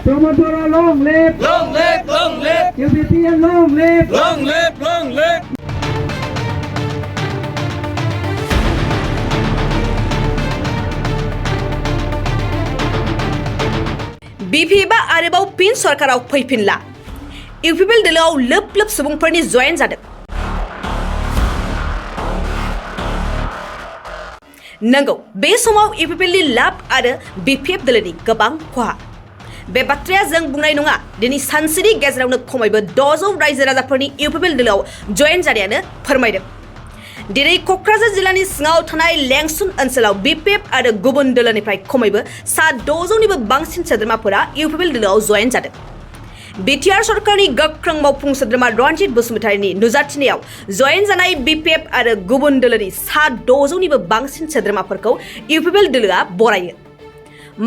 Promotora long live! Long live, long live, UPPL long live! long live, long live. BPबा आरोबाव fin सरकाराव फैफिनला इउपिपिएल दोलोआव lobe lobe सुबुंफोरनि जयेन जादों नंगौ बे समाव इउपिपिएलनि लाब आरो बिपिएफ दोलोनि गोबां खहा बे बाथ्राया जों बुंनाय नङा दिनै सानसेनि गेजेरावनो खमैबो 600 रायजो राजाफोरनि इउपिपिएल दोलोआव जयेन जानायानो फोरमायदों दिनै क'क्राझार जिल्लानि सिङाव थानाय लेंसुन ओनसोलाव बिपिएफ आरो गुबुन दोलोनिफ्राय खमैबो 600निबो बांसिन सोद्रोमाफोरा इउपिपिएल दोलोआव जयेन जादों बिटिआर सरकारनि गोख्रों मावफुं सोद्रोमा रनजित बसुमतारीनि नुजाथिनायाव जयेन जानाय बिपिएफ आरो गुबुन दोलोनि 600निबो बांसिन सोद्रोमाफोरखौ इउपिपिएल दोलोआ बरायो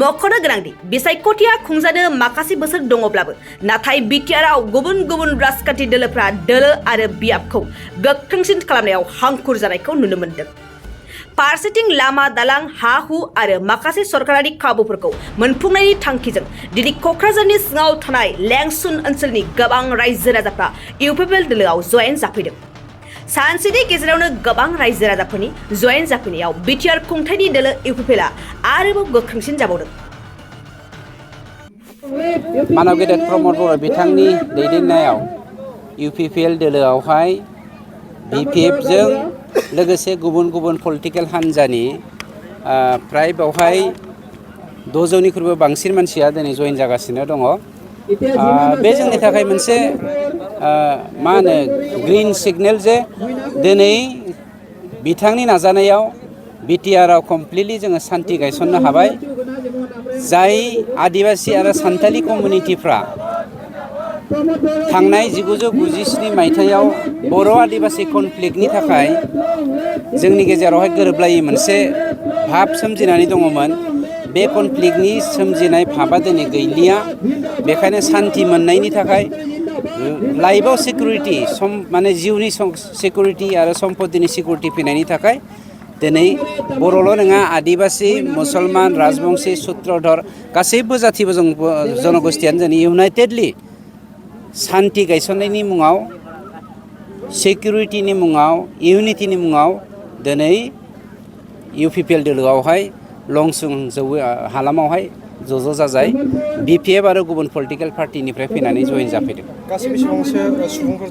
मख'नो गोनांदि बिसायख'थिया खुंजानो माखासे बोसोर दङब्लाबो नाथाय बिटिआरआव गुबुन गुबुन राजखान्थि दोलोफ्रा दोलो आरो बियाबखौ गोख्रोंसिन खालामनायाव हांखुर जानायखौ नुनो मोन्दों फारसेथिं लामा दालां हा हु आरो माखासे सरकारारि खाबुफोरखौ मोनफुंनायनि थांखिजों दिनै क'क्राझारनि सिङाव थानाय लेंसुन ओनसोलनि गोबां रायजो राजाफ्रा इउपिपिएल दोलोआव जयेन जाफैदों सानसेनि गेजेरावनो गोबां रायजो राजाफोरनि जयेन जाफैनायाव बिटिआर खुंथायनि दोलो इउपिपिएलआ आरोबाव गोख्रोंसिन जाबावदों मानव गेदेर प्रमद बर' बिथांनि दैदेननायाव इउपिपिएल दोलोआवहाय बिपिएफजों लोगोसे गुबुन गुबुन पलिटिकेल हान्जानि फ्राय बेवहाय 600निख्रुइबो बांसिन मानसिया दिनै जयेन जागासिनो दङ बे जोंनि थाखाय मोनसे मा होनो ग्रीन सिगनेल जे दिनै बिथांनि नाजानायाव बिटिआरआव कमप्लिटलि जोङो सान्थि गायसननो हाबाय जाय आदिबासि आरो सान्थालि कमिउनिटिफ्रा थांनाय 1997 मायथाइयाव बर' आदिबासि कनफ्लिक्टनि थाखाय जोंनि गेजेरावहाय गोरोबलायै मोनसे भाब सोमजिनानै दङमोन बे कनफ्लिक्टनि सोमजिनाय भाबा दिनै गैलिया बेखायनो सान्थि मोननायनि थाखाय लाइफआव सिकिउरिटि माने जिउनि सिकिउरिटि आरो सम्पतिनि सिकिउरिटि फैनायनि थाखाय दिनै बर'ल' नङा आदिबासि मुसलमान राजबंशी सूत्रधर गासैबो जाथिबो जों जनगोष्ठियानो दिनै इउनाइटेडलि सान्थि गायसननायनि मुङाव सिकिउरिटिनि मुङाव इउनिटिनि मुङाव दिनै इउपिपिएल दोलोआवहाय लंसुं हालामावहाय ज' जाजाय बिपिएफ आरो गुबुन पलिटिकेल पार्टिनिफ्राय फैनानै जयेन जाफैदों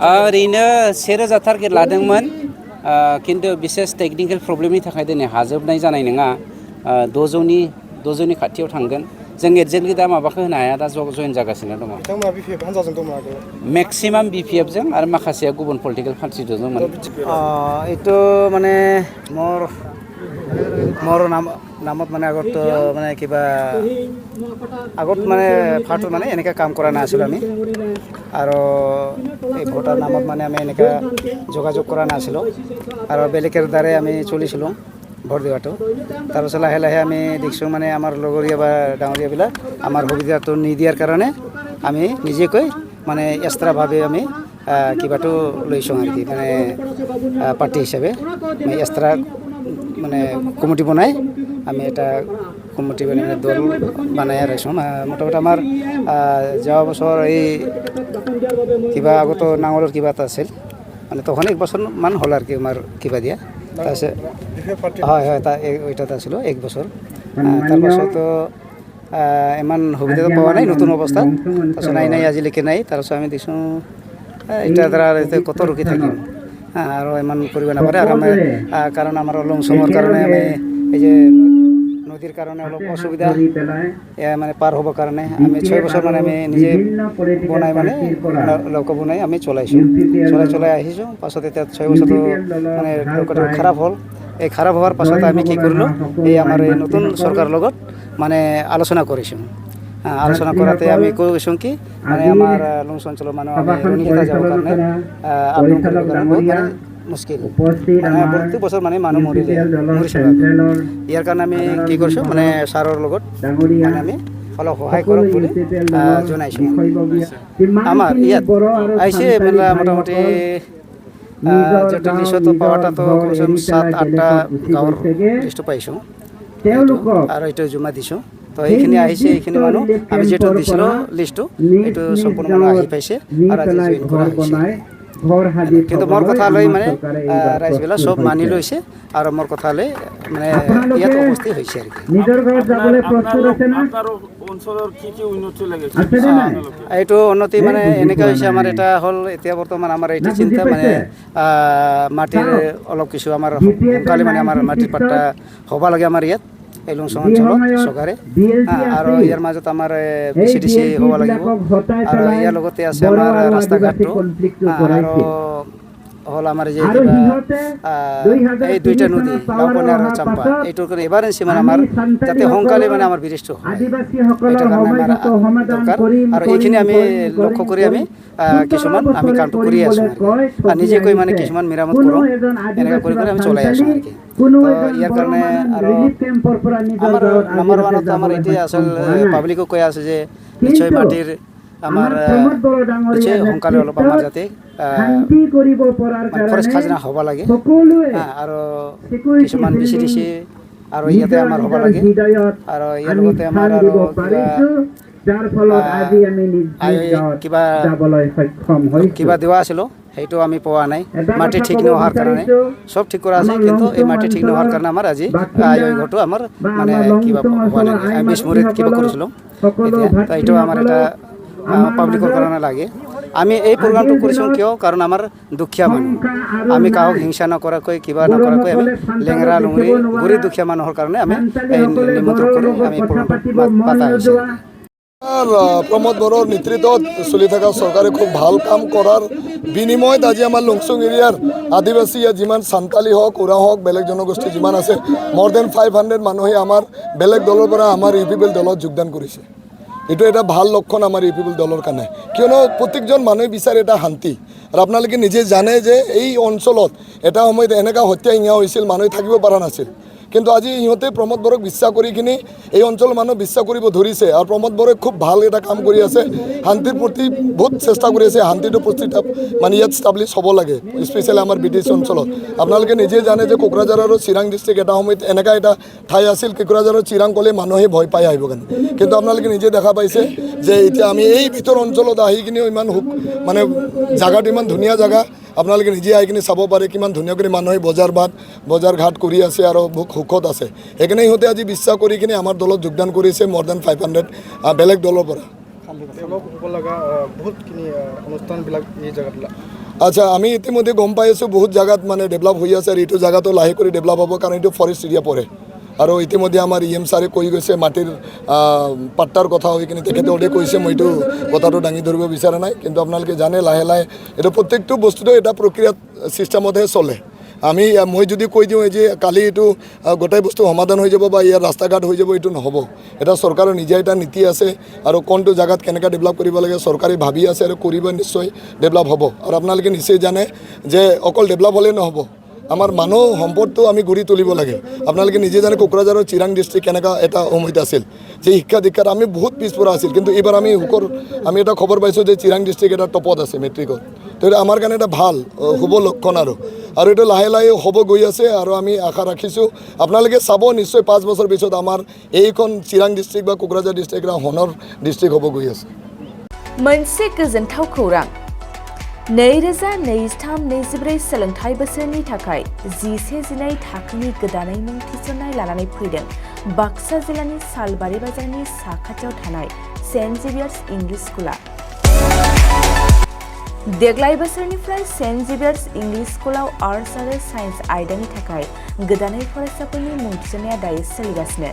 ओरैनो 1000 टारगेट लादोंमोन खिन्थु बिसेस टेकनिकेल प्रब्लेमनि थाखाय दिनै हाजोबनाय जानाय नङा 600नि खाथियाव थांगोन जों एक्जेक्टलि दा माबाखौ होनो हाया दा जयेन जागासिनो दङ मेक्सिमाम बिपिएफजों आरो माखासेया गुबुन पलिटिकेल पार्टिजों এইটো মানে মোৰ নামত মানে আগত মানে কিবা আগত মানে ফাৰ্টত মানে এনেকৈ কাম কৰা নাছিলোঁ আমি আৰু এই ভোটাৰ নামত মানে আমি এনেকৈ যোগাযোগ কৰা নাছিলোঁ আৰু বেলেগৰ দ্বাৰাই আমি চলিছিলোঁ ভোট দিয়াটো তাৰপিছত লাহে লাহে আমি দেখিছোঁ মানে আমাৰ লগৰীয়া বা ডাঙৰীয়াবিলাক আমাৰ সুবিধাটো নিদিয়াৰ কাৰণে আমি নিজেকৈ মানে এক্সট্ৰাভাৱে আমি কিবাটো লৈছোঁ আৰু কি মানে পাৰ্টি হিচাপে এক্সট্ৰা মানে কমিটি বনাই আমি এটা কমিটি বনাই দল বনাই ৰাখিছোঁ মোটামুটি আমাৰ যোৱা বছৰ এই কিবা আগতো নাঙলৰ কিবা এটা আছিল মানে তখন 1 বছৰমান হ'ল আৰু কি আমাৰ কিবা দিয়া তাৰপিছত হয় হয় ওইটাত আছিলোঁ 1 বছৰ তাৰপাছতো ইমান সুবিধাটো পোৱা নাই নতুন অৱস্থাত তাৰপিছত নাই আজিলৈকে নাই তাৰপিছত আমি দেখিছোঁ এটাৰ দ্বাৰা কত ৰখি থাকিম আৰু ইমান কৰিব নাপাৰে আৰু আমি কাৰণ আমাৰ লংচঙৰ কাৰণে আমি এই যে নদীৰ কাৰণে অলপ অসুবিধা মানে পাৰ হ'বৰ কাৰণে আমি 6 বছৰ মানে আমি নিজে বনাই মানে লৌকা বনাই আমি চলাই আহিছোঁ পাছত এতিয়া 6 বছৰটো মানে লৌকাটো খাৰাপ হ'ল এই খাৰাপ হোৱাৰ পাছত আমি কি কৰিলোঁ এই আমাৰ এই নতুন চৰকাৰৰ লগত মানে আলোচনা কৰিছোঁ আলোচনা কৰাতে আমি কৈছোঁ কি মানে আমাৰ লংচ অঞ্চলৰ মানুহ আমি যাবৰ কাৰণে আবেদন কৰিবৰ কাৰণে বহুত মানে মুস্কিল মানে প্ৰত্যেক বছৰ মানে মানুহ মৰিছে ইয়াৰ কাৰণে আমি কি কৰিছোঁ মানে ছাৰৰ লগত মানে আমি অলপ সহায় কৰক বুলি জনাইছোঁ আমাৰ ইয়াত আহিছে মানে মোটামুটি যেটা লিষ্টটো পাওয়াটাতো 7-8টা গাঁৱৰ লিষ্ট পাইছোঁ আৰু এইটো জমা দিছোঁ তো এইখিনি আহিছে এইখিনি মানুহ আমি যেটো দিছিলোঁ লিষ্টটো এইটো সম্পূৰ্ণ মানুহ আহি পাইছে আৰু আজি জইন কৰা হৈছে কিন্তু মোৰ কথা লৈ মানে ৰাইজবিলাক চব মানি লৈছে আৰু মোৰ কথা লৈ মানে ইয়াত উপস্থিত হৈছে আৰু নিজৰ ঘৰত যাবলৈ প্ৰস্তুত আছে না অঞ্চলৰ কি উন্নতি লাগে এইটো উন্নতি মানে এনেকুৱা হৈছে আমাৰ এটা হ'ল এতিয়া বৰ্তমান আমাৰ এইটো চিন্তা মানে মাটিৰ অলপ কিছু আমাৰ সোনকালে মানে আমাৰ মাটিৰ পাট্টা হ'ব লাগে আমাৰ ইয়াত এই লংচং অঞ্চলত চৰকাৰে আৰু ইয়াৰ মাজত আমাৰ BCDC হ'ব লাগিব আৰু ইয়াৰ লগতে আছে আমাৰ ৰাস্তা ঘাটটো আৰু হ'ল আমাৰ যে এই দুইটা নদী লাউপানী আৰু চাম্পা এইটোৰ কাৰণে ইমাৰ্জেঞ্চি মানে আমাৰ যাতে সোনকালে মানে আমাৰ ব্ৰিজটো হয় এইটো কাৰণে আমাৰ দৰকাৰ আৰু এইখিনি আমি লক্ষ্য কৰি আমি কিছুমান আমি কামটো কৰি আছোঁ আৰু নিজেকৈ মানে কিছুমান মেৰামত কৰোঁ এনেকৈ কৰি কৰি আমি চলাই আছোঁ আৰু কি তো ইয়াৰ কাৰণে আৰু আমাৰ নাম্বাৰ ওৱানত আমাৰ এতিয়া আচল পাব্লিকো কৈ আছে যে নিশ্চয় মাটিৰ আমাৰ নিশ্চয় সোনকালে অলপ আমাৰ যাতে ফৰেষ্ট খাজনা হ'ব লাগে আৰু কিছুমান BCDC আৰু ইয়াতে আমাৰ হ'ব লাগে আৰু ইয়াৰ লগতে আমাৰ আৰু কিবা দেওয়া আছিল সেইটো আমি পোৱা নাই মাটি ঠিক নোহোৱাৰ কাৰণে সব ঠিক কৰা আছে কিন্তু এই মাটি ঠিক নোহোৱাৰ কাৰণে আমাৰ আজি এই ঘৰটো আমাৰ মানে কিবা হোৱা নাই আমি বিস্মৃত কিবা কৰিছিলোঁ এতিয়া এইটো আমাৰ এটা পাব্লিকৰ কাৰণে লাগে আমি এই প্ৰগ্ৰামটো কৰিছোঁ কিয় কাৰণ আমাৰ দুখীয়া মানুহ আমি কাহক হিংসা নকৰাকৈ কিবা নকৰাকৈ আমি লেঙেৰা লুঙৰি গৰীব দুখীয়া মানুহৰ কাৰণে আমি এই নিমন্ত্ৰণ কৰি আমি প্ৰগ্ৰামটো পাতা হৈছে প্ৰমোদ বড়োৰ নেতৃত্বত চলি থকা চৰকাৰে খুব ভাল কাম কৰাৰ বিনিময়ত আজি আমাৰ লংচুং এৰিয়াৰ আদিবাসী যিমান সান্তালী হওক ওৰা হওক বেলেগ জনগোষ্ঠী যিমান আছে more than 500 মানুহে আমাৰ বেলেগ দলৰ পৰা আমাৰ UPPL দলত যোগদান কৰিছে এইটো এটা ভাল লক্ষণ আমাৰ UPPL দলৰ কাৰণে কিয়নো প্ৰত্যেকজন মানুহে বিচাৰে এটা শান্তি আৰু আপোনালোকে নিজে জানে যে এই অঞ্চলত এটা সময়ত এনেকুৱা হত্যা হিংসা হৈছিল মানুহে থাকিব পৰা নাছিল কিন্তু আজি ইহঁতে প্ৰমোদ বড়োক বিশ্বাস কৰি কিনি এই অঞ্চলৰ মানুহ বিশ্বাস কৰিব ধৰিছে আৰু প্ৰমোদ বড়োই খুব ভাল এটা কাম কৰি আছে শান্তিৰ প্ৰতি বহুত চেষ্টা কৰি আছে শান্তিটো প্ৰতিষ্ঠা মানে ইয়াত ষ্টাব্লিছ হ'ব লাগে স্পেচিয়েলি আমাৰ BTC অঞ্চলত আপোনালোকে নিজে জানে যে কোকৰাঝাৰ আৰু চিৰাং ডিষ্ট্ৰিক্ট এটা সময়ত এনেকুৱা এটা ঠাই আছিল কোকৰাঝাৰ আৰু চিৰাং ক'লে মানুহে ভয় পাই আহিব কাৰণে কিন্তু আপোনালোকে নিজে দেখা পাইছে যে এতিয়া আমি এই ভিতৰ অঞ্চলত আহি কিনিও ইমান মানে জাগাটো ইমান ধুনীয়া জাগা আপোনালোকে নিজে আহি কিনে চাব পাৰে কিমান ধুনীয়া কৰি মানুহে বজাৰ ঘাট কৰি আছে আৰু বহুত সুখত আছে সেইকাৰণে ইহঁতে আজি বিশ্বাস কৰি কিনে আমাৰ দলত যোগদান কৰিছে more than 500 বেলেগ দলৰ পৰা আচ্ছা আমি ইতিমধ্যে গম পাই আছোঁ বহুত জাগাত মানে ডেভেলপ হৈ আছে আৰু এইটো জাগাটো লাহে কৰি ডেভেলপ হ'ব কাৰণ এইটো ফৰেষ্ট এৰিয়া পৰে আৰু ইতিমধ্যে আমাৰ EM ছাৰে কৈ গৈছে মাটিৰ পাট্টাৰ কথা হৈ কিনে তেখেতে অলৰেডি কৈছে মই এইটো কথাটো দাঙি ধৰিব বিচৰা নাই কিন্তু আপোনালোকে জানে লাহে লাহে এইটো প্ৰত্যেকটো বস্তুটো এটা প্ৰক্ৰিয়া চিষ্টেমতহে চলে মই যদি কৈ দিওঁ যে কালি এইটো গোটেই বস্তু সমাধান হৈ যাব বা ইয়াৰ ৰাস্তা ঘাট হৈ যাব এইটো নহ'ব এটা চৰকাৰৰ নিজে এটা নীতি আছে আৰু কোনটো জাগাত কেনেকৈ ডেভেলপ কৰিব লাগে চৰকাৰে ভাবি আছে আৰু কৰিব নিশ্চয় ডেভেলপ হ'ব আৰু আপোনালোকে নিশ্চয় জানে যে অকল ডেভেলপ হ'লেই নহ'ব আমাৰ মানুহ সম্পদটো আমি গঢ়ি তুলিব লাগে আপোনালোকে নিজে জানে কোকৰাঝাৰ আৰু চিৰাং ডিষ্ট্ৰিক্ট কেনেকুৱা এটা সময়ত আছিল যে শিক্ষা দীক্ষাত আমি বহুত পিছপৰা আছিল কিন্তু এইবাৰ আমি এটা খবৰ পাইছোঁ যে চিৰাং ডিষ্ট্ৰিক্ট এটা টপত আছে মেট্ৰিকত তো এটা আমাৰ কাৰণে এটা ভাল শুভ লক্ষণ আৰু এইটো লাহে লাহে হ'ব গৈ আছে আৰু আমি আশা ৰাখিছোঁ আপোনালোকে চাব নিশ্চয় 5 বছৰ পিছত আমাৰ এইখন চিৰাং ডিষ্ট্ৰিক্ট বা কোকৰাঝাৰ ডিষ্ট্ৰিক্ট এটা হনৰ ডিষ্ট্ৰিক্ট হ'ব গৈ আছে मोनसे गोजोनथाव खौरां 2023-24 सोलोंथाइ बोसोरनि थाखाय 11-12 थाखोनि गोदानै मुं थिसननाय लानानै फैदों बाक्सा जिल्लानि सालबारि बाजारनि साखाथियाव थानाय सेन्ट जेभियार्स इंलिश स्कुला देग्लाय बोसोरनिफ्राय सेन्ट जेभियार्स इंलिश स्कुलाव आर्ट्स आरो साइन्स आयदानि थाखाय गोदानै फरायसाफोरनि मुं थिसननाया दायो सोलिगासिनो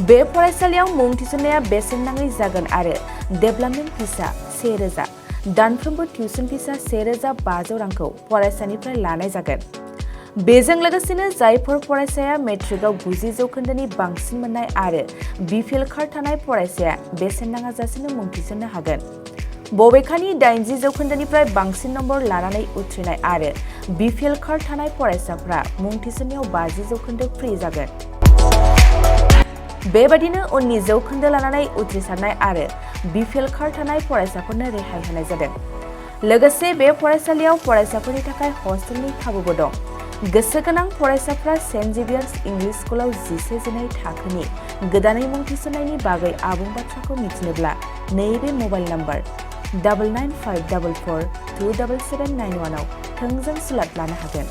बे फरायसालियाव मुं थिसननाया बेसेन नाङै जागोन आरो डेभेलपमेन्ट फिसा 1000 दानफ्रोमबो टिउसन फिसा 1500 रांखौ फरायसानिफ्राय लानाय जागोन बेजों लोगोसेनो जायफोर फरायसाया मेट्रिकआव 90 जौखोन्दोनि बांसिन मोननाय आरो BPL कार्ड थानाय फरायसाया बेसेन नाङाजासेनो मुं थिसननो हागोन बबेखानि 80 जौखोन्दोनिफ्राय बांसिन नम्बर लानानै उथ्रिनाय आरो BPL कार्ड थानाय फरायसाफ्रा मुं थिसननायाव 50 जौखोन्दो फ्रि जागोन बेबादिनो उननि जौखोन्दो लानानै उथ्रिसारनाय आरो BPL कार्ड थानाय फरायसाफोरनो रेहाय होनाय जादों लोगोसे बे फरायसालियाव फरायसाफोरनि थाखाय हस्टेलनि खाबुबो दं गोसो गोनां फरायसाफ्रा सेन्ट जेभियार्स इंलिश स्कुलाव 11 थाखोनि गोदानै मुं थिसननायनि बागै आबुं बाथ्राखौ मिथिनोब्ला नैबे मबाइल नम्बर 9954427791 आव थोंजों सुलाद लानो हागोन।